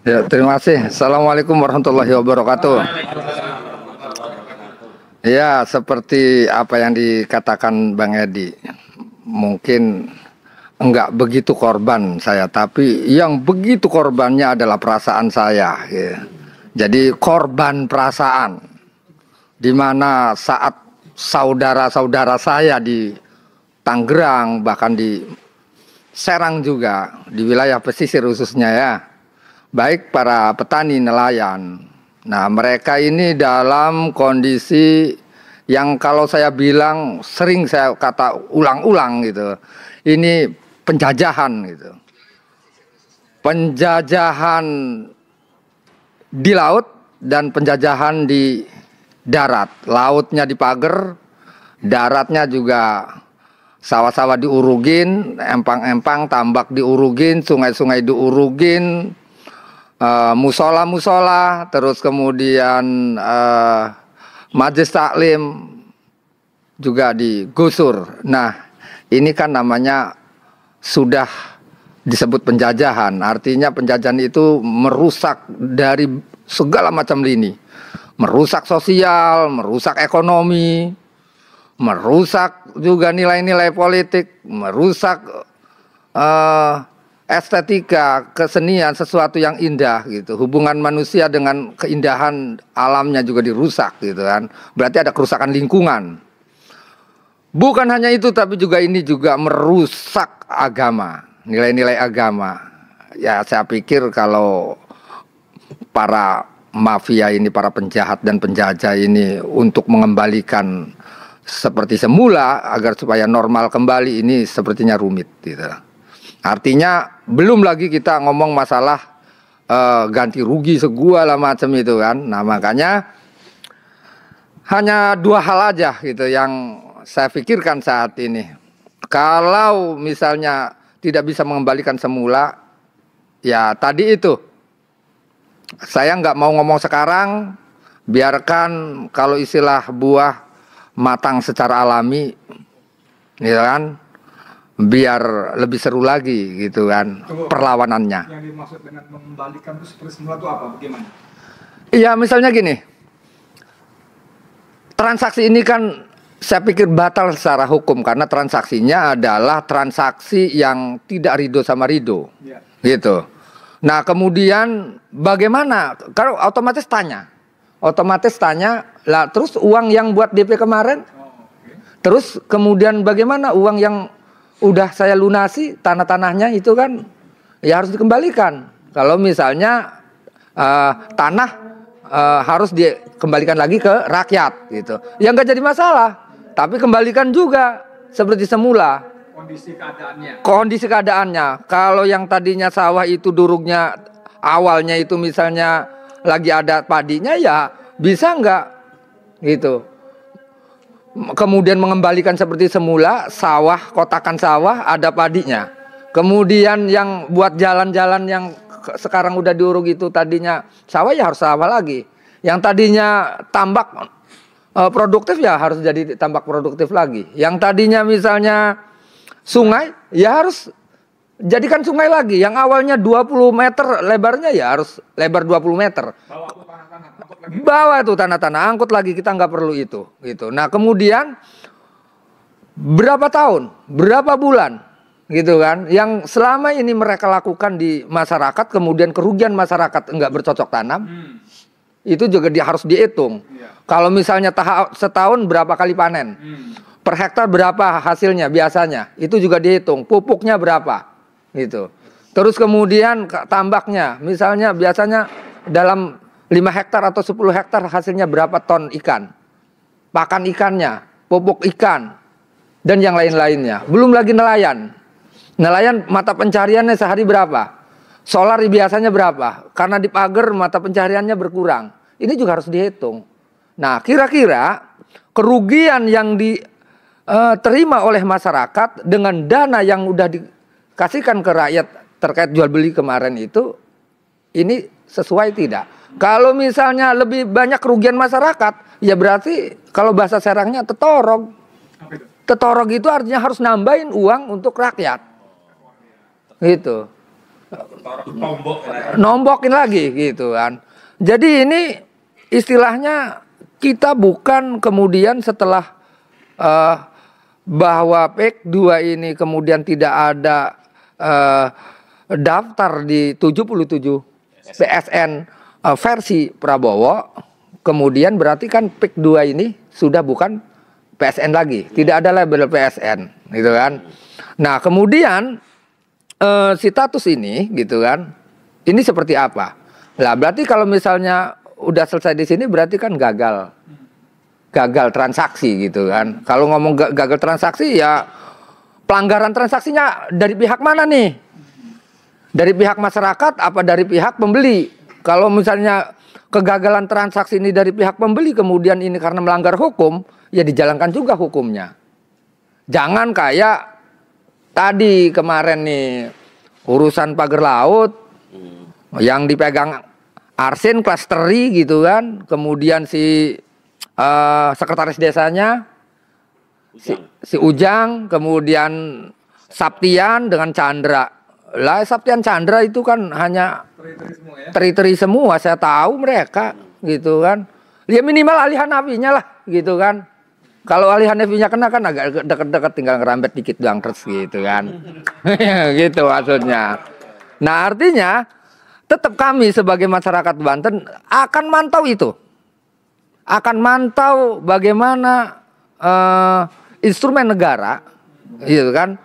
Ya, terima kasih. Assalamualaikum warahmatullahi wabarakatuh. Ya, seperti apa yang dikatakan Bang Edi, mungkin enggak begitu korban saya, tapi yang begitu korbannya adalah perasaan saya. Ya. Jadi korban perasaan, di mana saat saudara-saudara saya di Tangerang, bahkan di Serang juga, di wilayah pesisir khususnya ya, baik para petani nelayan. Nah, mereka ini dalam kondisi yang kalau saya bilang sering saya kata ulang-ulang gitu. Ini penjajahan gitu. Penjajahan di laut dan penjajahan di darat. Lautnya dipager, daratnya juga sawah-sawah diurugin, empang-empang tambak diurugin, sungai-sungai diurugin, musola-musola, terus kemudian majelis taklim juga digusur. Nah, ini kan namanya sudah disebut penjajahan. Artinya penjajahan itu merusak dari segala macam lini. Merusak sosial, merusak ekonomi, merusak juga nilai-nilai politik, merusak estetika, kesenian, sesuatu yang indah gitu. Hubungan manusia dengan keindahan alamnya juga dirusak gitu kan. Berarti ada kerusakan lingkungan. Bukan hanya itu, tapi juga ini juga merusak agama, nilai-nilai agama. Ya, saya pikir kalau para mafia ini, para penjahat dan penjajah ini untuk mengembalikan seperti semula agar supaya normal kembali, ini sepertinya rumit gitu. Artinya belum lagi kita ngomong masalah ganti rugi segala macam itu kan. Nah, makanya hanya dua hal aja gitu yang saya pikirkan saat ini. Kalau misalnya tidak bisa mengembalikan semula, ya tadi itu. Saya nggak mau ngomong sekarang, biarkan kalau istilah buah matang secara alami, gitu kan, biar lebih seru lagi gitu kan. Tunggu, perlawanannya. Yang dimaksud dengan mengembalikan itu seperti semula itu apa? Bagaimana? Iya, misalnya gini, transaksi ini kan saya pikir batal secara hukum karena transaksinya adalah transaksi yang tidak ridho sama ridho, ya. Gitu. Nah, kemudian bagaimana? Kalau otomatis tanya, lah terus uang yang buat DP kemarin, terus kemudian bagaimana uang yang udah saya lunasi tanah-tanahnya itu kan ya harus dikembalikan. Kalau misalnya tanah harus dikembalikan lagi ke rakyat gitu, ya nggak jadi masalah. Tapi kembalikan juga seperti semula. Kondisi keadaannya. Kalau yang tadinya sawah itu durugnya awalnya itu misalnya lagi ada padinya, ya bisa nggak gitu. Kemudian mengembalikan seperti semula, sawah, kotakan sawah ada padinya. Kemudian yang buat jalan-jalan yang sekarang udah diuruk itu tadinya sawah, ya harus sawah lagi. Yang tadinya tambak produktif, ya harus jadi tambak produktif lagi. Yang tadinya misalnya sungai, ya harus jadikan sungai lagi. Yang awalnya 20 meter lebarnya, ya harus lebar 20 meter. Bawa itu tanah-tanah, angkut lagi, kita nggak perlu itu gitu. Nah, kemudian berapa tahun, berapa bulan gitu kan, yang selama ini mereka lakukan di masyarakat, kemudian kerugian masyarakat nggak bercocok tanam, itu juga harus dihitung. Kalau misalnya setahun berapa kali panen, per hektar berapa hasilnya biasanya, itu juga dihitung. Pupuknya berapa gitu. Terus kemudian tambaknya, misalnya biasanya dalam 5 hektar atau 10 hektar hasilnya berapa ton ikan, pakan ikannya, pupuk ikan, dan yang lain-lainnya. Belum lagi nelayan. Nelayan mata pencariannya sehari berapa, solar biasanya berapa, karena dipager mata pencariannya berkurang. Ini juga harus dihitung. Nah, kira-kira kerugian yang diterima oleh masyarakat dengan dana yang udah dikasihkan ke rakyat terkait jual beli kemarin itu, ini sesuai tidak? Kalau misalnya lebih banyak kerugian masyarakat, ya berarti kalau bahasa Serangnya tetorog. Tetorog itu artinya harus nambahin uang untuk rakyat. Gitu. Nombokin lagi gitu kan. Jadi ini istilahnya kita bukan kemudian setelah bahwa PEK 2 ini kemudian tidak ada daftar di 77 PSN versi Prabowo, kemudian berarti kan PEK 2 ini sudah bukan PSN lagi, tidak ada label PSN gitu kan. Nah kemudian status ini gitu kan, ini seperti apa? Lah berarti kalau misalnya udah selesai di sini berarti kan gagal transaksi gitu kan. Kalau ngomong gagal transaksi ya pelanggaran transaksinya dari pihak mana nih? Dari pihak masyarakat apa dari pihak pembeli? Kalau misalnya kegagalan transaksi ini dari pihak pembeli kemudian ini karena melanggar hukum, ya dijalankan juga hukumnya. Jangan kayak tadi kemarin nih urusan pagar laut yang dipegang Arsin Klasteri gitu kan, kemudian si sekretaris desanya si Ujang, kemudian Saptian dengan Chandra. Lah Saptian Chandra itu kan hanya teri-teri semua, saya tahu mereka gitu kan. Ya minimal alih hanafinya lah gitu kan. Kalau alih hanafinya kena kan agak deket-deket tinggal ngerambet dikit doang terus gitu kan. Gitu maksudnya. Nah artinya tetap kami sebagai masyarakat Banten akan mantau itu. Akan mantau bagaimana instrumen negara gitu kan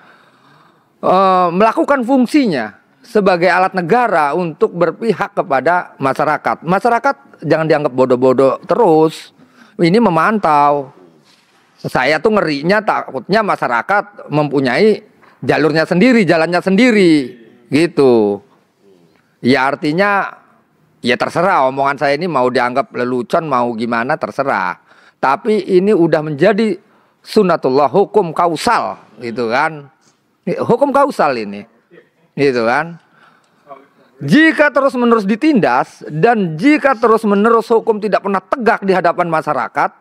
melakukan fungsinya sebagai alat negara untuk berpihak kepada masyarakat. Masyarakat jangan dianggap bodoh-bodoh terus. Ini memantau. Saya tuh ngerinya takutnya masyarakat mempunyai jalurnya sendiri, jalannya sendiri gitu. Ya artinya ya terserah omongan saya ini mau dianggap lelucon mau gimana terserah. Tapi ini udah menjadi sunatullah, hukum kausal gitu kan. Hukum kausal ini. Gitu kan. Jika terus-menerus ditindas dan jika terus-menerus hukum tidak pernah tegak di hadapan masyarakat,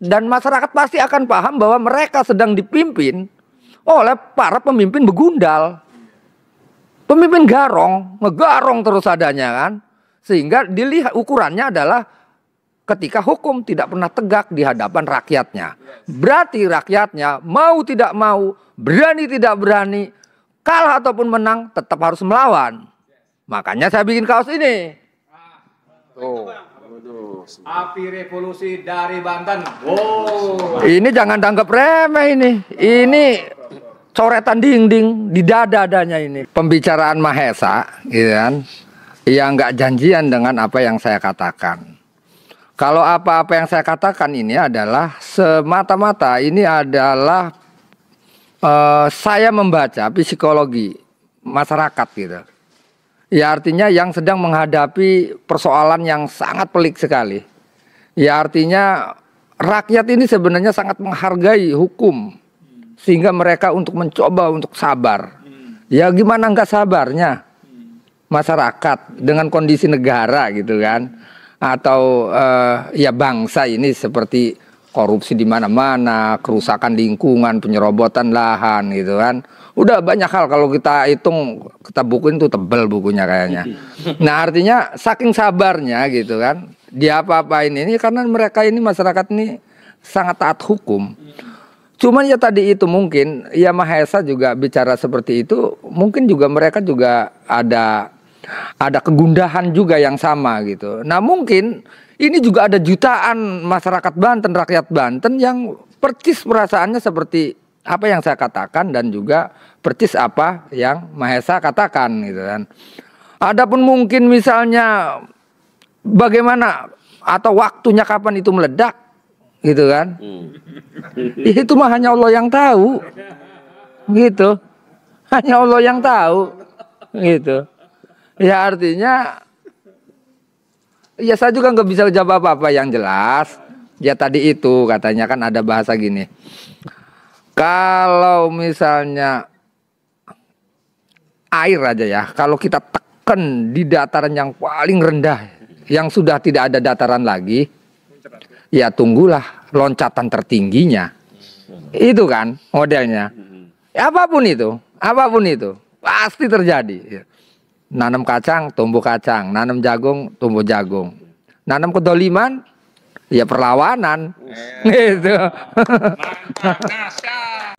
dan masyarakat pasti akan paham bahwa mereka sedang dipimpin oleh para pemimpin begundal. Pemimpin garong, ngegarong terus adanya kan. Sehingga dilihat ukurannya adalah ketika hukum tidak pernah tegak di hadapan rakyatnya. Berarti rakyatnya mau tidak mau, berani tidak berani, kalah ataupun menang tetap harus melawan. Makanya saya bikin kaos ini. Tuh. Api revolusi dari Banten. Ini jangan dianggap remeh ini. Ini coretan dinding di dada adanya ini. Pembicaraan Mahesa, gitu kan? Yang nggak janjian dengan apa yang saya katakan. Kalau apa-apa yang saya katakan ini adalah semata-mata ini adalah saya membaca psikologi masyarakat gitu. Ya artinya yang sedang menghadapi persoalan yang sangat pelik sekali. Ya artinya rakyat ini sebenarnya sangat menghargai hukum. Sehingga mereka untuk mencoba untuk sabar. Ya gimana nggak sabarnya masyarakat dengan kondisi negara gitu kan. Atau ya bangsa ini seperti korupsi di mana-mana, kerusakan lingkungan, penyerobotan lahan gitu kan. Udah banyak hal kalau kita hitung, kita bukuin tuh tebel bukunya kayaknya. Nah artinya saking sabarnya gitu kan, dia apa-apain ini karena mereka ini masyarakat ini sangat taat hukum. Cuman ya tadi itu mungkin, ya Mahesa juga bicara seperti itu, mungkin juga mereka juga ada kegundahan juga yang sama gitu. Nah mungkin ini juga ada jutaan masyarakat Banten, rakyat Banten yang percis perasaannya seperti apa yang saya katakan dan juga percis apa yang Mahesa katakan gitu kan. Adapun mungkin misalnya bagaimana atau waktunya kapan itu meledak gitu kan. Itu mah hanya Allah yang tahu. Gitu. Hanya Allah yang tahu. Gitu. Ya artinya ya saya juga nggak bisa jawab apa-apa yang jelas. Ya tadi itu katanya kan ada bahasa gini. Kalau misalnya air aja ya, kalau kita tekan di dataran yang paling rendah, yang sudah tidak ada dataran lagi, ya tunggulah loncatan tertingginya. Itu kan modelnya. Ya, apapun itu pasti terjadi. Nanam kacang, tumbuh kacang. Nanam jagung, tumbuh jagung. Nanam kedoliman, ya perlawanan. Gitu. Mantap, naskah.